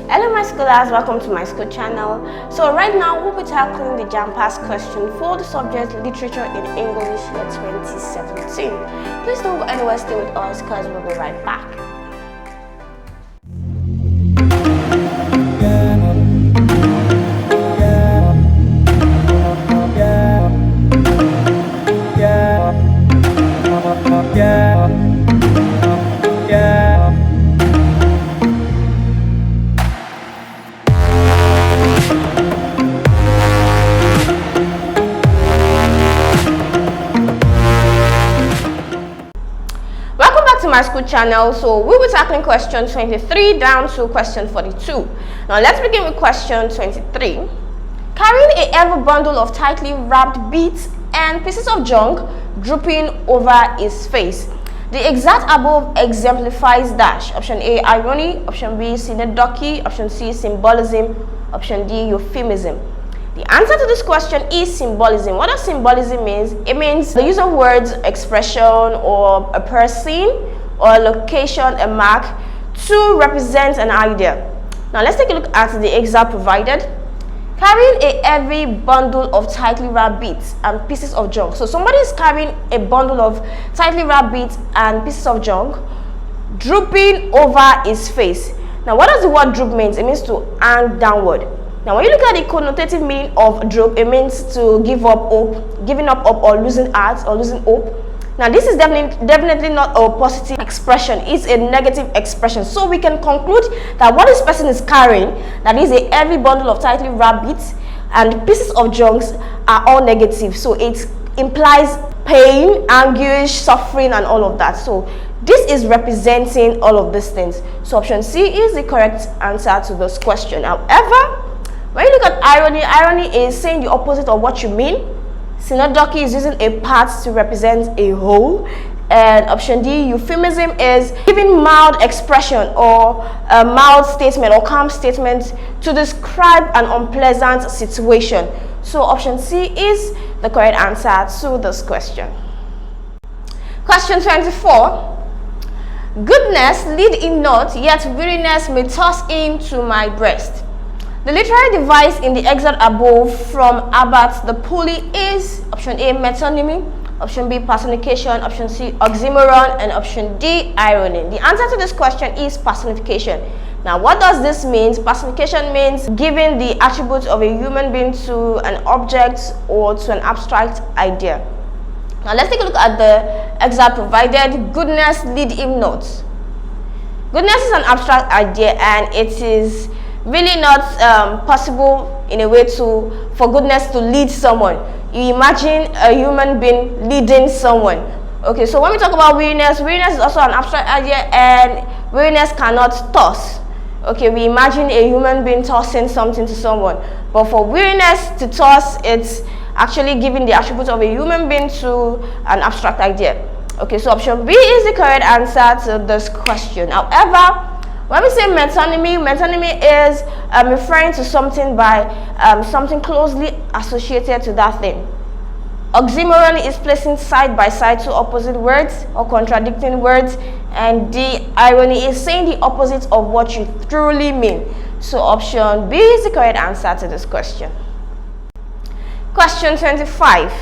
Hello my scholars, welcome to my school channel. So right now we'll be tackling the JAMB question for the subject Literature in English year 2017. Please don't go anywhere, stay with us because we'll be right back. My school channel. So we'll be tackling question 23 down to question 42. Now let's begin with question 23. Carrying a heavy bundle of tightly wrapped beads and pieces of junk drooping over his face. The exact above exemplifies dash. Option A, irony. Option B, synecdoche. Option C, symbolism. Option D, euphemism. The answer to this question is symbolism. What does symbolism mean? It means the use of words, expression, or a person or a location, a mark, to represent an idea. Now let's take a look at the example provided. Carrying a heavy bundle of tightly wrapped beads and pieces of junk. So somebody is carrying a bundle of tightly wrapped beads and pieces of junk drooping over his face. Now what does the word droop mean? It means to hang downward. Now when you look at the connotative meaning of droop, it means to give up hope, giving up hope, or losing heart, or losing hope. Now this is definitely not a positive expression, it's a negative expression. So we can conclude that what this person is carrying, that is a heavy bundle of tightly wrapped beads and pieces of junks, are all negative. So it implies pain, anguish, suffering, and all of that. So this is representing all of these things. So option C is the correct answer to this question. However, when you look at irony, irony is saying the opposite of what you mean. Synecdoche is using a part to represent a whole. And option D, euphemism, is giving mild expression or a mild statement or calm statement to describe an unpleasant situation. So option C is the correct answer to this question. Question 24. Goodness lead in not, yet weariness may toss into my breast. The literary device in the excerpt above from Albert the Pulley is option A, metonymy, option B, personification, option C, oxymoron, and option D, irony. The answer to this question is personification. Now what does this mean? Personification means giving the attributes of a human being to an object or to an abstract idea. Now let's take a look at the excerpt provided. Goodness lead him not. Goodness is an abstract idea, and it is really not possible in a way for goodness to lead someone. You imagine a human being leading someone. Okay, so when we talk about weariness, weariness is also an abstract idea, and weariness cannot toss. Okay, we imagine a human being tossing something to someone, but for weariness to toss, it's actually giving the attributes of a human being to an abstract idea. Okay, so option B is the correct answer to this question. However, when we say metonymy, metonymy is referring to something by something closely associated to that thing. Oxymoron is placing side by side two opposite words or contradicting words, and the irony is saying the opposite of what you truly mean. So option B is the correct answer to this question. Question 25.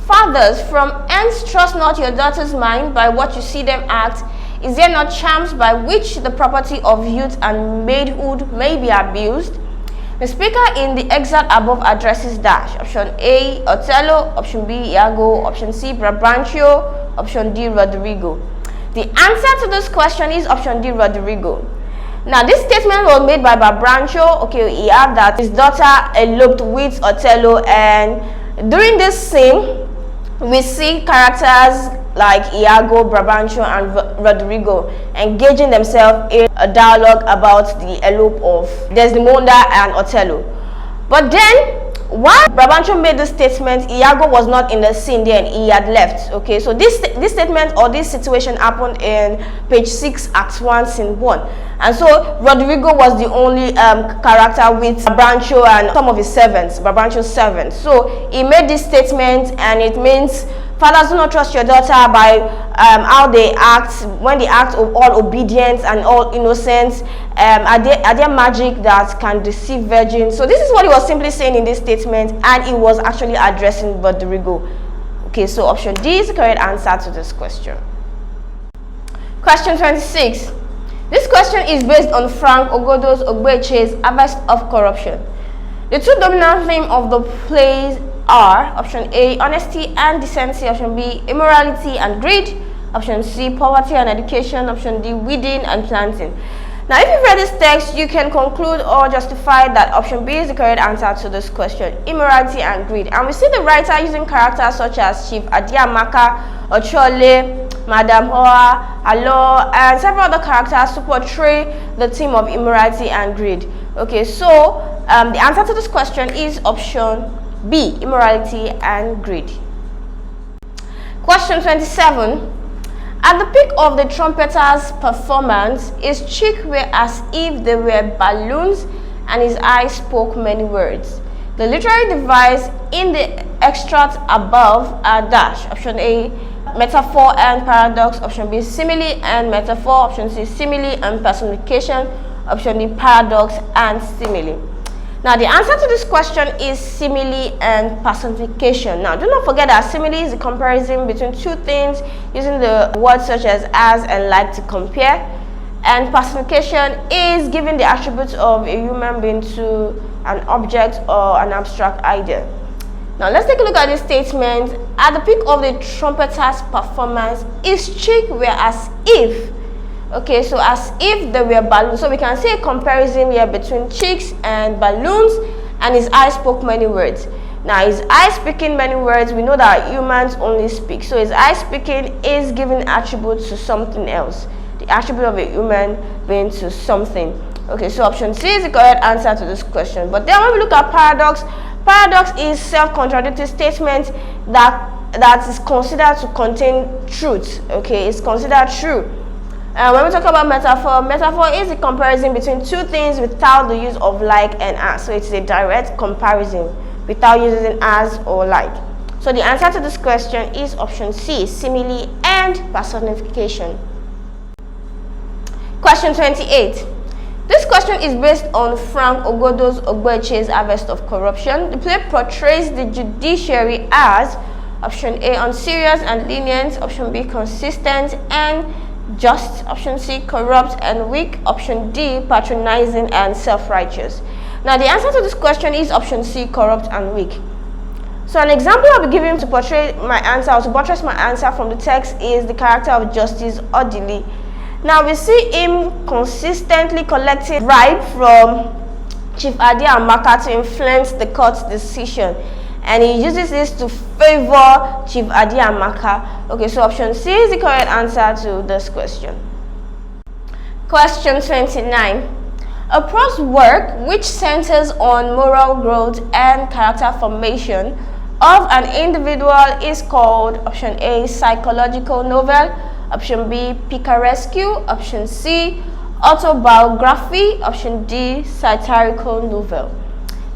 Fathers, from hence trust not your daughter's mind by what you see them act. Is there not charms by which the property of youth and maidhood may be abused? The speaker in the excerpt above addresses dash. Option A, Othello. Option B, Iago. Option C, Brabantio. Option D, Rodrigo. The answer to this question is option D, Rodrigo. Now this statement was made by Brabantio. Okay, he had that his daughter eloped with Othello, and during this scene we see characters like Iago, Brabantio, and Rodrigo engaging themselves in a dialogue about the elope of Desdemona and Othello. But then, while Brabantio made this statement, Iago was not in the scene then, he had left. Okay, so this statement or this situation happened in page 6, act 1, scene 1. And so Rodrigo was the only character with Brabantio and some of his servants, Brabantio's servants. So he made this statement, and it means fathers, do not trust your daughter by how they act, when they act all obedient and all innocent. Are there magic that can deceive virgins? So this is what he was simply saying in this statement, and he was actually addressing Rodrigo. Okay, so option D is the correct answer to this question. Question 26. This question is based on Frank Ogodo's Ogbeche's Harvest of Corruption. The two dominant themes of the plays are option A, honesty and decency, option B, immorality and greed, option C, poverty and education, option D, weeding and planting. Now, if you've read this text, you can conclude or justify that option B is the correct answer to this question, immorality and greed. And we see the writer using characters such as Chief Adiamaka, Ochole, Madam Hoa, Alo, and several other characters to portray the theme of immorality and greed. Okay, so the answer to this question is option B, immorality and greed. Question 27. At the peak of the Trumpeter's performance, his cheeks were as if they were balloons and his eyes spoke many words. The literary device in the extract above are dash. Option A, metaphor and paradox. Option B, simile and metaphor. Option C, simile and personification. Option D, paradox and simile. Now, the answer to this question is simile and personification. Now, do not forget that simile is a comparison between two things using the words such as and like to compare. And personification is giving the attributes of a human being to an object or an abstract idea. Now, let's take a look at this statement. At the peak of the Trumpeter's performance, his cheeks were as if. Okay, so as if they were balloons. So we can see a comparison here between cheeks and balloons, and his eyes spoke many words. Now, his eyes speaking many words, we know that humans only speak. So his eyes speaking is giving attributes to something else. The attribute of a human being to something. Okay, so option C is the correct answer to this question. But then when we look at paradox, paradox is self-contradictory statement that is considered to contain truth. Okay, it's considered true. When we talk about metaphor, metaphor is a comparison between two things without the use of like and as. So it's a direct comparison without using as or like. So the answer to this question is option C, simile and personification. Question 28. This question is based on Frank Ogodo's Ogbeche's Harvest of Corruption. The play portrays the judiciary as option A, unserious and lenient, option B, consistent and just, option C, corrupt and weak, option D, patronizing and self-righteous. Now, the answer to this question is option C, corrupt and weak. So an example I'll be giving to portray my answer, or to buttress my answer from the text, is the character of Justice Odili. Now, we see him consistently collecting bribe from Chief Adiamaka to influence the court's decision, and he uses this to favor Chief Adiamaka. Okay, so option C is the correct answer to this question. Question 29. A prose work which centers on moral growth and character formation of an individual is called option A, psychological novel, option B, picaresque, option C, autobiography, option D, satirical novel.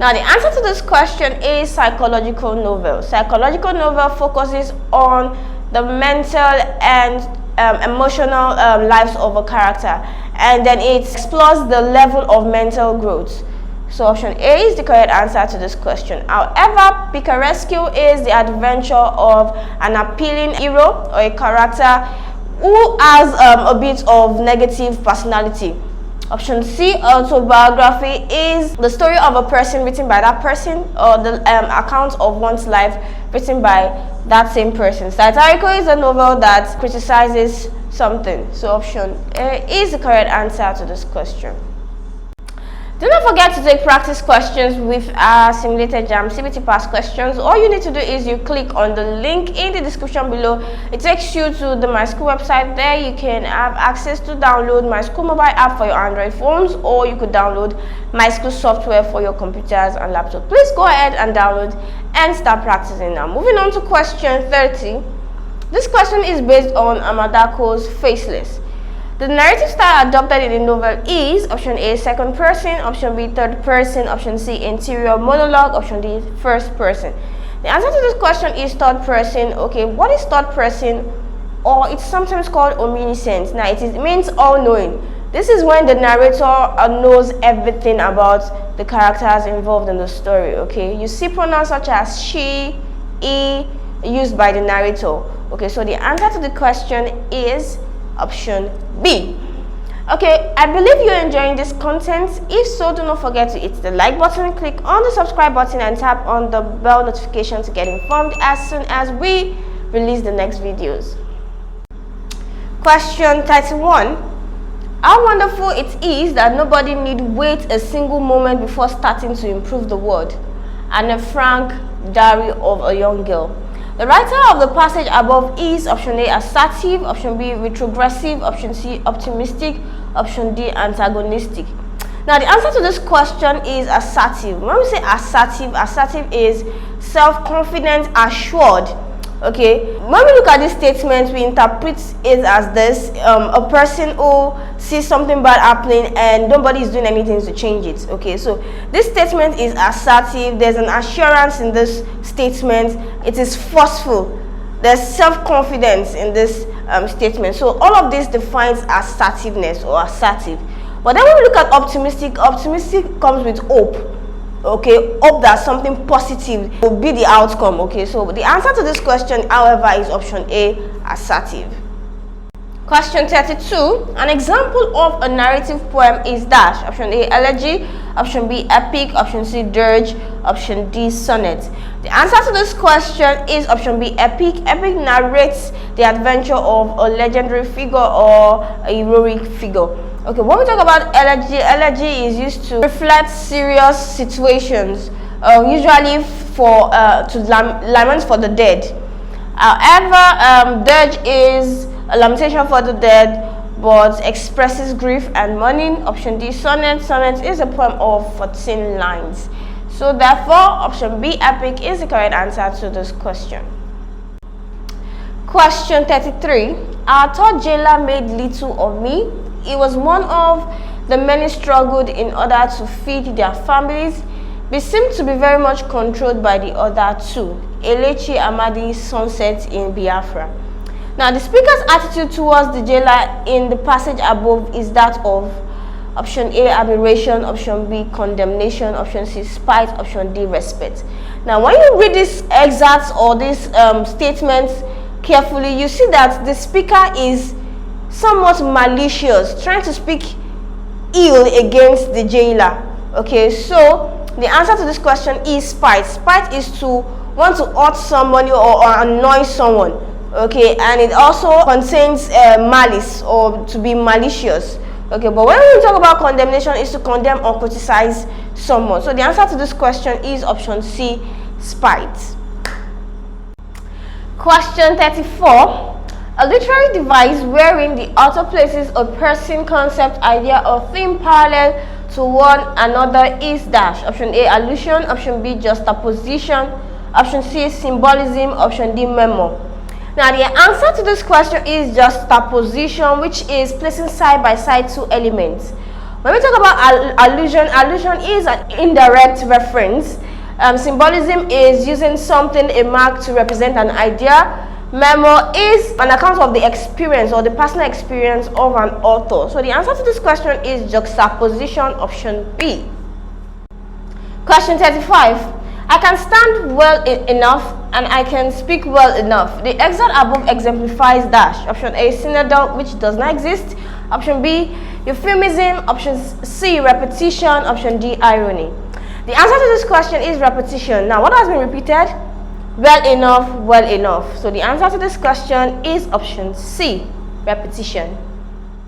Now, the answer to this question is psychological novel. Psychological novel focuses on the mental and emotional lives of a character, and then it explores the level of mental growth. So option A is the correct answer to this question. However, picaresque is the adventure of an appealing hero or a character who has a bit of negative personality. Option C, autobiography, is the story of a person written by that person, or the account of one's life written by that same person. Satirical is a novel that criticizes something. So option A is the correct answer to this question. Do not forget to take practice questions with our simulated JAMB CBT past questions. All you need to do is you click on the link in the description below. It takes you to the Myschool website. There you can have access to download Myschool mobile app for your Android phones, or you could download Myschool software for your computers and laptops. Please go ahead and download and start practicing now. Moving on to question 30. This question is based on Amadako's Faceless. The narrative style adopted in the novel is option A, second person, option B, third person, option C, interior monologue, option D, first person. The answer to this question is third person. Okay, what is third person? Or it's sometimes called omniscience. Now, it means all-knowing. This is when the narrator knows everything about the characters involved in the story. Okay, you see pronouns such as she, he used by the narrator. Okay, so the answer to the question is option B. Okay, I believe you're enjoying this content. If so, do not forget to hit the like button, click on the subscribe button, and tap on the bell notification to get informed as soon as we release the next videos. Question 31. How wonderful it is that nobody need wait a single moment before starting to improve the world. And a frank diary of a young girl. The writer of the passage above is option A, assertive, option B, retrogressive, option C, optimistic, option D, antagonistic. Now, the answer to this question is assertive. When we say assertive, assertive is self-confident, assured. Okay, when we look at this statement, we interpret it as this: a person who sees something bad happening and nobody is doing anything to change it. Okay, so this statement is assertive. There's an assurance in this statement. It is forceful. There's self-confidence in this statement. So all of this defines assertiveness or assertive. But then when we look at optimistic, optimistic comes with hope. Okay, hope that something positive will be the outcome. Okay, so the answer to this question, however, is option A, assertive. Question 32. An example of a narrative poem is dash. Option A, elegy, option B, epic, option C, dirge, option D, sonnet. The answer to this question is option B, epic. Epic narrates the adventure of a legendary figure or a heroic figure. Okay, when we talk about elegy, elegy is used to reflect serious situations, usually for to lament for the dead. However, dirge is a lamentation for the dead, but expresses grief and mourning. Option D, sonnet. Sonnet is a poem of 14 lines. So therefore, option B, epic, is the correct answer to this question. Question 33. Our third jailer made little of me. He was one of the many struggled in order to feed their families, but seemed to be very much controlled by the other two. Elechi Amadi, Sunset in Biafra. Now, the speaker's attitude towards the jailer in the passage above is that of option A, admiration, option B, condemnation, option C, spite, option D, respect. Now, when you read these excerpts or these statements carefully, you see that the speaker is somewhat malicious, trying to speak ill against the jailer. Okay, so the answer to this question is spite. Spite is to want to hurt somebody or annoy someone. Okay, and it also contains malice or to be malicious. Okay, but when we talk about condemnation, is to condemn or criticize someone. So the answer to this question is option C, spite. Question 34. A literary device wherein the author places a person, concept, idea, or theme parallel to one another is dash. Option A, allusion, option B, juxtaposition, option C, symbolism, option D, memo. Now, the answer to this question is juxtaposition, which is placing side by side two elements. When we talk about allusion, allusion is an indirect reference. Symbolism is using something, a mark, to represent an idea. Memo is an account of the experience or the personal experience of an author. So the answer to this question is juxtaposition, option B. Question 35. I can stand well enough and I can speak well enough. The excerpt above exemplifies dash. Option A, synodal, which does not exist. Option B, euphemism. Option C, repetition. Option D, irony. The answer to this question is repetition. Now, what has been repeated? Well enough, well enough. So the answer to this question is option C, repetition.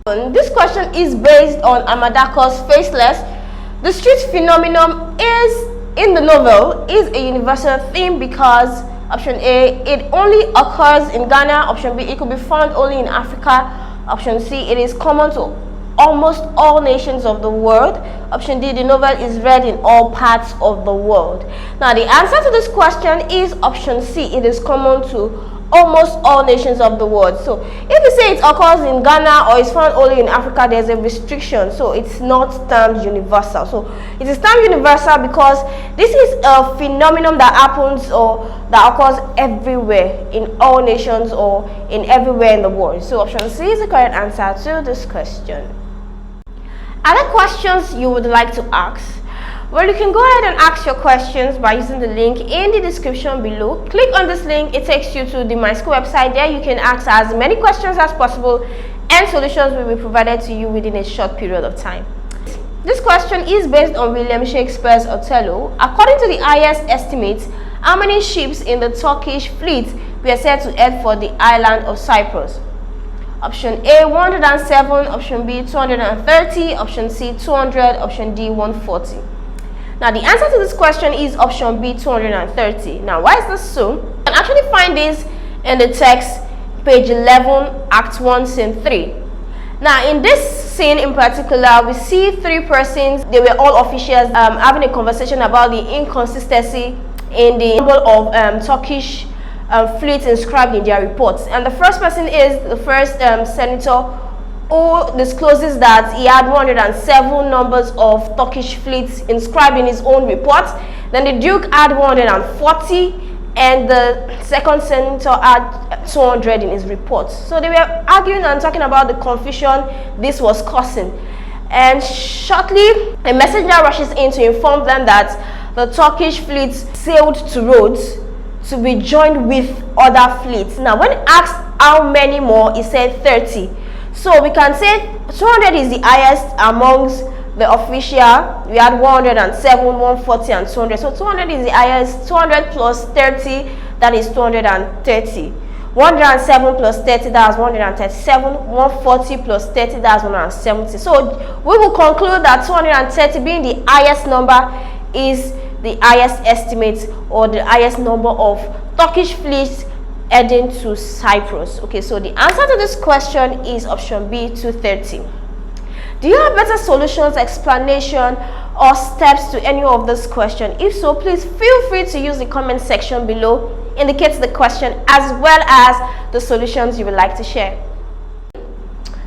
This question is based on Amadako's Faceless. The street phenomenon in the novel is a universal theme because option A, it only occurs in Ghana. Option B, it could be found only in Africa. Option C, it is common to almost all nations of the world. Option D, the novel is read in all parts of the world. Now, the answer to this question is option C, it is common to almost all nations of the world. So if you say it occurs in Ghana or is found only in Africa, there's a restriction, so it's not termed universal. So it is termed universal because this is a phenomenon that happens or that occurs everywhere in all nations or in everywhere in the world. So option C is the correct answer to this question. Other questions you would like to ask? Well, you can go ahead and ask your questions by using the link in the description below. Click on this link, it takes you to the Myschool website. There you can ask as many questions as possible and solutions will be provided to you within a short period of time. This question is based on William Shakespeare's Othello. According to the highest estimates, how many ships in the Turkish fleet were said to head for the island of Cyprus? Option A, 107, option B, 230, option C, 200, option D, 140. Now the answer to this question is option B, 230. Now why is this so? You can actually find this in the text, page 11, Act 1, Scene 3. Now in this scene in particular, we see three persons. They were all officials having a conversation about the inconsistency in the number of Turkish fleets inscribed in their reports. And the first person is the first senator, who discloses that he had 107 numbers of Turkish fleets inscribed in his own report. Then the Duke had 140 and the second senator had 200 in his report. So they were arguing and talking about the confusion this was causing. And shortly, a messenger rushes in to inform them that the Turkish fleet sailed to Rhodes to be joined with other fleets. Now when asked how many more, he said 30. So we can say 200 is the highest amongst the official. We had 107, 140 and 200. So 200 is the highest. 200 plus 30, that is 230. 107 plus 30, that is 137. 140 plus 30, that is 170. So we will conclude that 230 being the highest number is the highest estimate or the highest number of Turkish fleets heading to Cyprus. Okay, so the answer to this question is option B, 230. Do you have better solutions, explanation, or steps to any of this question? If so, please feel free to use the comment section below, indicate the question as well as the solutions you would like to share.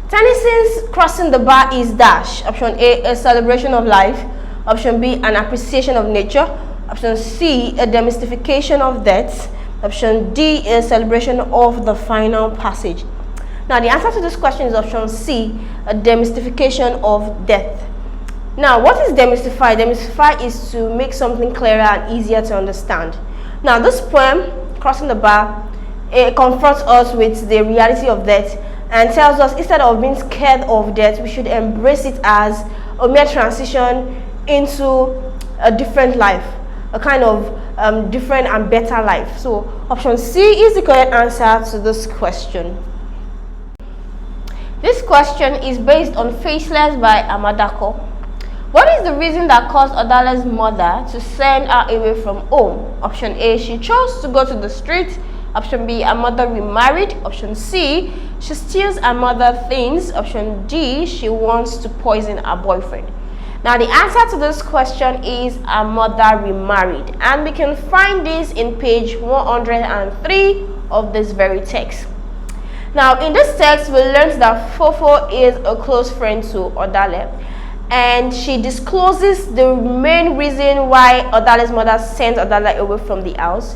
Tennyson's Crossing the Bar is dash. Option A, a celebration of life. Option B, an appreciation of nature. Option C, a demystification of death. Option D, a celebration of the final passage. Now the answer to this question is option C, a demystification of death. Now what is demystify? Demystify is to make something clearer and easier to understand. Now this poem, Crossing the Bar, it confronts us with the reality of death and tells us instead of being scared of death, we should embrace it as a mere transition into a different life, a kind of different and better life. So option C is the correct answer to this question. This question is based on Faceless by Amadako. What is the reason that caused Odale's mother to send her away from home? Option A, she chose to go to the street. Option B, her mother remarried. Option C, she steals her mother's things. Option D, she wants to poison her boyfriend. Now the answer to this question is her mother remarried, and we can find this in page 103 of this very text. Now in this text we learned that Fofo is a close friend to Odale, and she discloses the main reason why Odale's mother sent Odale away from the house.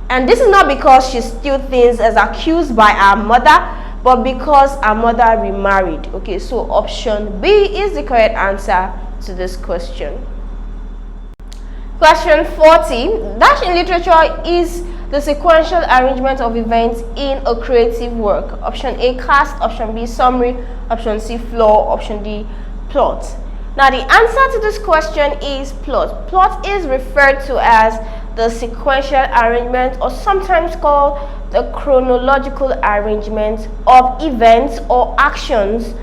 And this is not because she steals things as accused by her mother, but because her mother remarried. Okay, so option B is the correct answer to this question. Question 40. Dash in literature is the sequential arrangement of events in a creative work. Option A, cast. Option B, summary. Option C, flow. Option D, plot. Now the answer to this question is plot. Plot is referred to as the sequential arrangement, or sometimes called the chronological arrangement of events or actions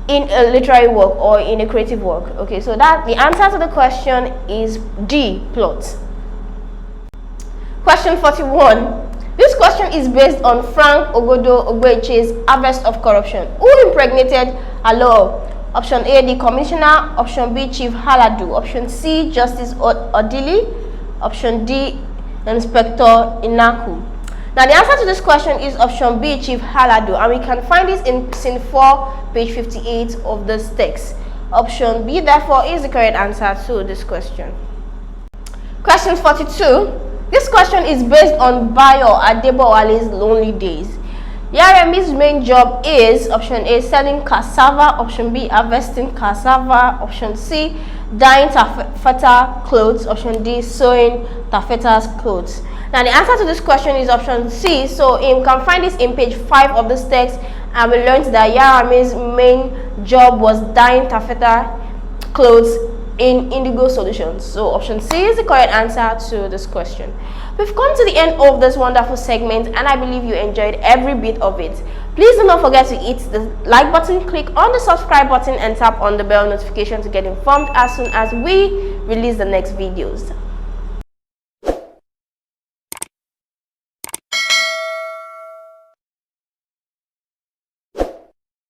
in a literary work or in a creative work. Okay, so that the answer to the question is D, plot. Question 41. This question is based on Frank Ogodo Ogbeche's Harvest of Corruption. Who impregnated Alo? Option A, the commissioner. Option B, Chief Haladu. Option C, Justice Odili. Option D, Inspector Inaku. Now the answer to this question is option B, Chief Haladu, and we can find this in scene 4, page 58 of this text. Option B, therefore, is the correct answer to this question. Question 42. This question is based on Bayo Adebowale's Lonely Days. Yaremi's main job is option A, selling cassava, option B, harvesting cassava, option C, dyeing taffeta clothes, option D, sewing taffeta's clothes. Now the answer to this question is option C. So you can find this in page 5 of this text, and we learned that Yaremi's main job was dyeing taffeta clothes in Indigo Solutions. So option C is the correct answer to this question. We've come to the end of this wonderful segment, and I believe you enjoyed every bit of it. Please do not forget to hit the like button, click on the subscribe button, and tap on the bell notification to get informed as soon as we release the next videos.